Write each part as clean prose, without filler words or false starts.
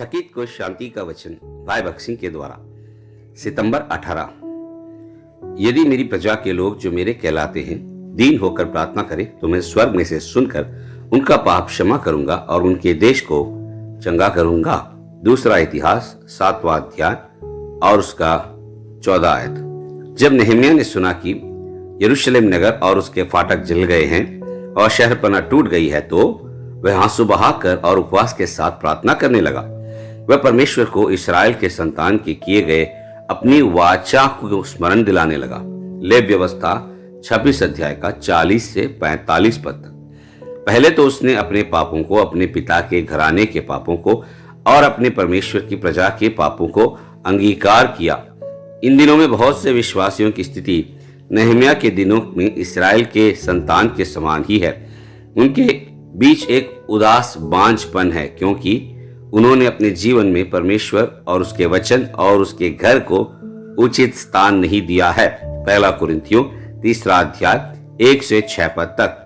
थकित को शांति का वचन भाई भगत सिंह के द्वारा सितंबर 18। यदि मेरी प्रजा के लोग जो मेरे कहलाते हैं दीन होकर प्रार्थना करें तो मैं स्वर्ग में से सुनकर उनका पाप क्षमा करूंगा और उनके देश को चंगा करूंगा। दूसरा इतिहास 7वां अध्याय और उसका 14 आयत। जब नहम्याह ने सुना कि यरूशलेम नगर और उसके फाटक जल गए हैं और शहरपनाह टूट गई है तो वह आंसू बहाकर और उपवास के साथ प्रार्थना करने लगा। वह परमेश्वर को इस्राएल के संतान के किए गए अपनी वाचा को स्मरण दिलाने लगा। लेवी व्यवस्था 26 अध्याय का 40 से 45 पद तक। पहले तो उसने अपने पापों को, अपने पिता के घराने के पापों को और अपने परमेश्वर की प्रजा के पापों को अंगीकार किया। इन दिनों में बहुत से विश्वासियों की स्थिति नहम्याह के दिनों में इस्राएल के संतान के समान ही है। उनके बीच एक उदास बांझपन है क्योंकि उन्होंने अपने जीवन में परमेश्वर और उसके वचन और उसके घर को उचित स्थान नहीं दिया है। पहला कुरिन्थियों 3 अध्याय 1 से 6 पद तक।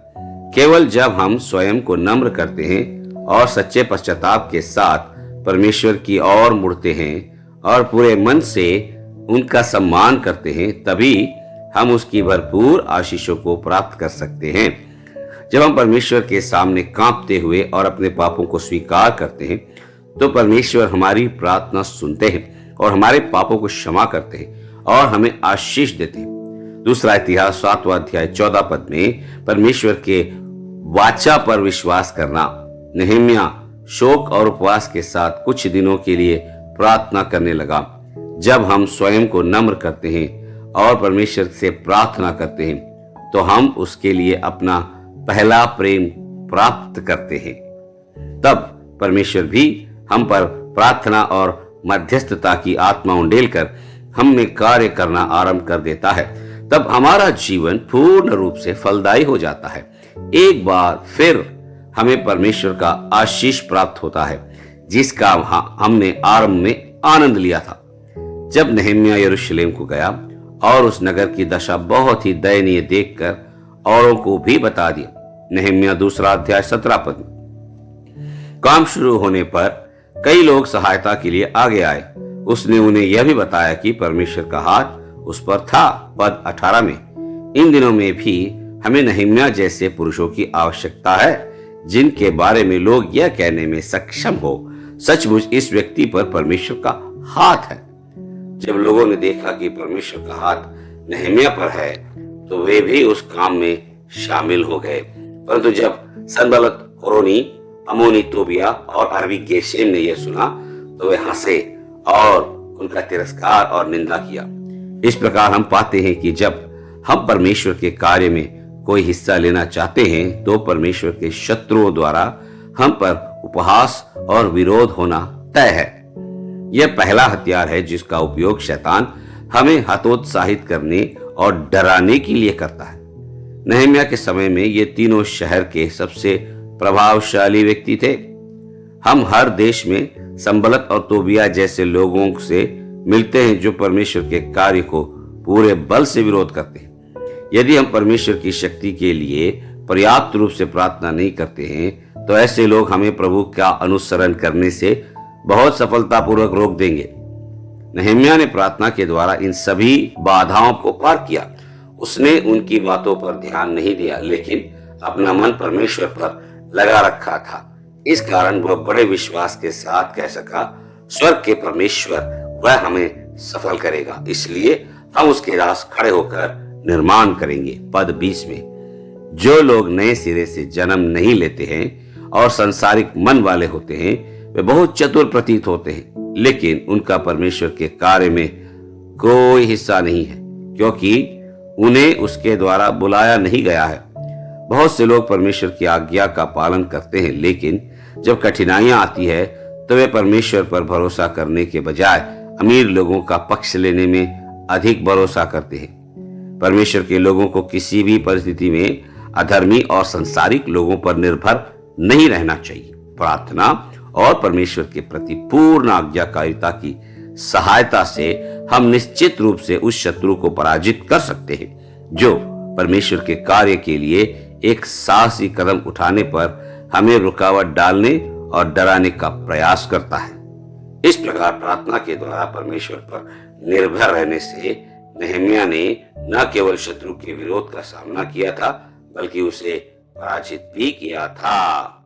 केवल जब हम स्वयं को नम्र करते हैं और सच्चे पश्चाताप के साथ परमेश्वर की ओर मुड़ते हैं और पूरे मन से उनका सम्मान करते हैं तभी हम उसकी भरपूर आशीषों को प्राप्त कर सकते हैं। जब हम परमेश्वर के सामने कांपते हुए और अपने पापों को स्वीकार करते हैं तो परमेश्वर हमारी प्रार्थना सुनते हैं और हमारे पापों को क्षमा करते हैं और हमें आशीष देते हैं। दूसरा इतिहास 7वां अध्याय 14 पद में परमेश्वर के वाचा पर विश्वास करना। नहम्याह शोक और उपवास के साथ कुछ दिनों के लिए प्रार्थना करने लगा। जब हम स्वयं को नम्र करते हैं और परमेश्वर से प्रार्थना करते हैं तो हम उसके लिए अपना पहला प्रेम प्राप्त करते हैं। तब परमेश्वर भी हम पर प्रार्थना और मध्यस्थता की आत्मा उंडेलकर हम में कार्य करना आरंभ कर देता है। तब हमारा जीवन पूर्ण रूप से फलदायी हो जाता है। एक बार फिर हमें परमेश्वर का आशीष प्राप्त होता है जिसका हमने आरंभ में आनंद लिया था। जब नहम्याह यरूशलेम को गया और उस नगर की दशा बहुत ही दयनीय देखकर औरों को भी बता दिया। नहम्याह 2 अध्याय 17 पद। काम शुरू होने पर कई लोग सहायता के लिए आगे आए। उसने उन्हें यह भी बताया कि परमेश्वर का हाथ उस पर था। पद 18 में। इन दिनों में भी हमें नहम्याह जैसे पुरुषों की आवश्यकता है जिनके बारे में लोग यह कहने में सक्षम हो सचमुच इस व्यक्ति पर परमेश्वर का हाथ है। जब लोगों ने देखा कि परमेश्वर का हाथ नहम्याह पर है तो वे भी उस काम में शामिल हो गए। परंतु जब सनबलत, होरोनी, अमोनी, तोबिया और अरबी गेशेम ने यह सुना तो वे हंसे और उनका तिरस्कार और निंदा किया। इस प्रकार हम पाते हैं कि जब हम परमेश्वर के कार्य में कोई हिस्सा लेना चाहते हैं तो परमेश्वर के शत्रुओं द्वारा हम पर उपहास और विरोध होना तय है। यह पहला हथियार है जिसका उपयोग शैतान हमें हतोत्साहित करने और डराने के लिए करता है। नहम्याह के समय में ये तीनों शहर के सबसे प्रभावशाली व्यक्ति थे। हम हर देश में संबलत और तोबिया जैसे लोगों से मिलते हैं जो परमेश्वर के कार्य को पूरे बल से विरोध करते हैं। यदि हम परमेश्वर की शक्ति के लिए पर्याप्त रूप से प्रार्थना नहीं करते हैं तो ऐसे लोग हमें प्रभु का अनुसरण करने से बहुत सफलतापूर्वक रोक देंगे। नहम्याह ने प्रार्थना के द्वारा इन सभी बाधाओं को पार किया। उसने उनकी बातों पर ध्यान नहीं दिया लेकिन अपना मन परमेश्वर पर लगा रखा था। इस कारण वह बड़े विश्वास के साथ कह सका, स्वर्ग के परमेश्वर वह हमें सफल करेगा, इसलिए हम उसके रास खड़े होकर निर्माण करेंगे। पद 20 में। जो लोग नए सिरे से जन्म नहीं लेते हैं और संसारिक मन वाले होते हैं वे बहुत चतुर प्रतीत होते हैं लेकिन उनका परमेश्वर के कार्य में कोई हिस्सा नहीं है क्योंकि उन्हें उसके द्वारा बुलाया नहीं गया है। बहुत से लोग परमेश्वर की आज्ञा का पालन करते हैं लेकिन जब कठिनाइयां आती है तो वे परमेश्वर पर भरोसा करने के बजाय अमीर लोगों का पक्ष लेने में अधिक भरोसा करते हैं। परमेश्वर के लोगों को किसी भी परिस्थिति में अधर्मी और संसारिक लोगों पर निर्भर नहीं रहना चाहिए। प्रार्थना और परमेश्वर के प्रति पूर्ण आज्ञाकारिता की सहायता से हम निश्चित रूप से उस शत्रु को पराजित कर सकते हैं जो परमेश्वर के कार्य के लिए एक साहसी कदम उठाने पर हमें रुकावट डालने और डराने का प्रयास करता है। इस प्रकार प्रार्थना के द्वारा परमेश्वर पर निर्भर रहने से नहम्याह ने न केवल शत्रु के विरोध का सामना किया था, बल्कि उसे पराजित भी किया था।